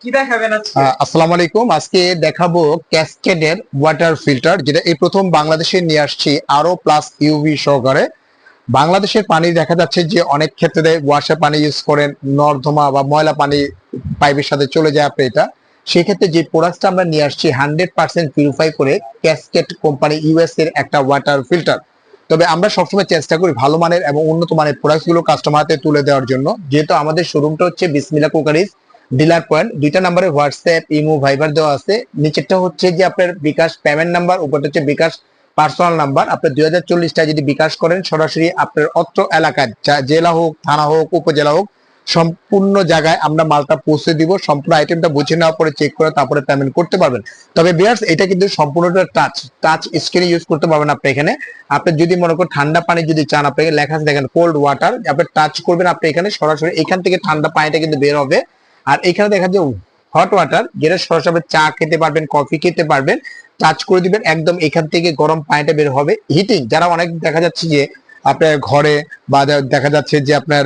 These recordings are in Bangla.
কি দেখাবেন আজকে? আসসালামু আলাইকুম। আজকে দেখাবো ক্যাসকেডের ওয়াটার ফিল্টার, যেটা এই প্রথম বাংলাদেশে নিয়ে আসছি আরো প্লাস ইউভি সহকারে। বাংলাদেশের পানি দেখা যাচ্ছে যে অনেক ক্ষেত্রে ওয়াশার পানি ইউজ করেন, নর্দমা বা ময়লা পানি পাইপের সাথে চলে যায় আপনি এটা। সেক্ষেত্রে যে প্রোডাক্টটা আমরা নিয়ে আসছি 100% পিউরিফাই করে ক্যাসকেড কোম্পানি ইউএস এর একটা ওয়াটার ফিল্টার। তবে আমরা সবসময় চেষ্টা করি ভালো মানের এবং উন্নত মানের প্রোডাক্ট গুলো কাস্টমারদের তুলে দেওয়ার জন্য। যেহেতু আমাদের শোরুমটা হচ্ছে বিসমিল্লাহ কুকারিজ ডিলার পয়েন্ট, দুইটা নাম্বারে হোয়াটসঅ্যাপ, ইমো, ভাইবার দেওয়া আছে। নিচেরটা হচ্ছে যে আপনার বিকাশ পেমেন্ট নাম্বার, উপরটা হচ্ছে বিকাশ পার্সোনাল নাম্বার। আপনি 2040 টাকা যদি বিকাশ করেন সরাসরি আপনার অত্র এলাকায় জেলা হোক, থানা হোক, উপজেলা হোক, সম্পূর্ণ জায়গায় আমরা মালটা পৌঁছে দিব। সম্পূর্ণ আইটেমটা বুঝে নেওয়ার পরে চেক করে তারপরে পেমেন্ট করতে পারবেন। তবে ভিউয়ার্স, এটা কিন্তু সম্পূর্ণটা টাচ স্ক্রিনে ইউজ করতে পারবেন আপনি এখানে। আপনি যদি মনে করেন ঠান্ডা পানি যদি চান, আপনাকে লেখা আছে দেখেন কোল্ড ওয়াটার, আপনি টাচ করবেন, আপনি এখানে সরাসরি এখান থেকে ঠান্ডা পানিটা কিন্তু বের হবে। আর এখানে দেখা যায় হট ওয়াটার, যেটা সরাসরি চা খেতে পারবেন, কফি খেতে পারবেন। টাচ করে দিবেন, একদম এখান থেকে গরম পানিটা বের হবে। হিটিং যারা অনেক দেখা যাচ্ছে যে আপনার ঘরে বা দেখা যাচ্ছে যে আপনার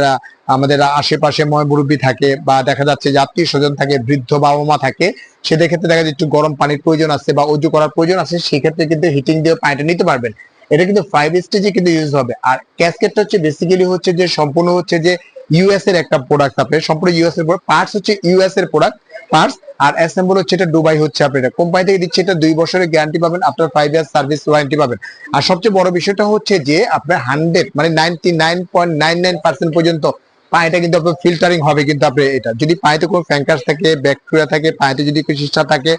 আমাদের আশেপাশে ময় মুরব্বী থাকে, বা দেখা যাচ্ছে যে আত্মীয় স্বজন থাকে, বৃদ্ধ বাবা মা থাকে, সেদের ক্ষেত্রে দেখা যাচ্ছে একটু গরম পানির প্রয়োজন আছে বা উজু করার প্রয়োজন আছে, সেক্ষেত্রে কিন্তু হিটিং দিয়ে পানিটা নিতে পারবেন। এটা কিন্তু 5 স্টেজে কিন্তু ইউজ হবে। আর ক্যাসকেটটা হচ্ছে বেসিক্যালি হচ্ছে যে সম্পূর্ণ হচ্ছে যে ইউএস এর একটা প্রোডাক্ট, আপনার সম্পূর্ণ ইউএস এর পার্টস হচ্ছে ইউএস এর প্রোডাক্ট পার্টস। আর অ্যাসেম্বল হচ্ছে এটা দুবাই হচ্ছে। আপনি এটা কোম্পানি থেকে দিচ্ছে, এটা 2 বছরের গ্যারান্টি পাবেন, আপনার 5 ইয়ার সার্ভিস ওয়ারেন্টি পাবেন। আর সবচেয়ে বড় বিষয়টা হচ্ছে যে আপনার 100 মানে 99.99% পর্যন্ত পানিটা কিন্তু আপনার ফিল্টারিং হবে। কিন্তু আপনি এটা যদি পানিতে কোনো ফ্যাঙ্কাস থাকে, ব্যাকটেরিয়া থাকে, পানিতে যদি কিছু শিষ্টা থাকে,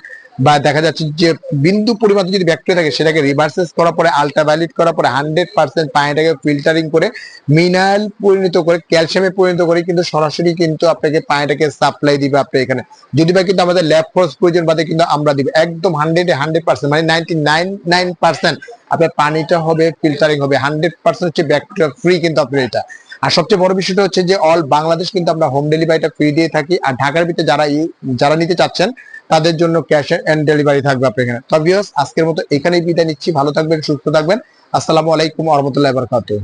বা দেখা যাচ্ছে যে বিন্দু পরিমাণ যদি ব্যাকটেরিয়া থাকে, সেটাকে রিভার্সেস করার পরে, আলট্রাভায়োলেট করার পরে 100% পানিটাকে ফিল্টারিং করে মিনারেল পরিণত করে, ক্যালসিয়ামে পরিণত করে কিন্তু সরাসরি কিন্তু আপনাকে পানিটাকে সাপ্লাই দিবে আপনি এখানে। যদি বা কিন্তু আমাদের ল্যাব খরচ প্রয়োজন বাদে কিন্তু আমরা দিব একদম 100% মানে 99.9% আপনার পানিটা হবে ফিল্টারিং হবে, 100% হচ্ছে ব্যাকটেরিয়া ফ্রি কিন্তু আপনার এটা। আর সবচেয়ে বড় বিষয়টা হচ্ছে যে অল বাংলাদেশ কিন্তু আমরা হোম ডেলিভারিটা ফ্রি দিয়ে থাকি। আর ঢাকার ভিতরে যারা নিতে চাচ্ছেন তাদের জন্য ক্যাশ এন্ড ডেলিভারি থাকবে আপনার এখানে। তো ভিউয়ার্স, আজকের মতো এখানেই বিদায় নিচ্ছি। ভালো থাকবেন, সুস্থ থাকবেন। আসসালামু আলাইকুম ওয়া রাহমাতুল্লাহি ওয়া বারাকাতুহু।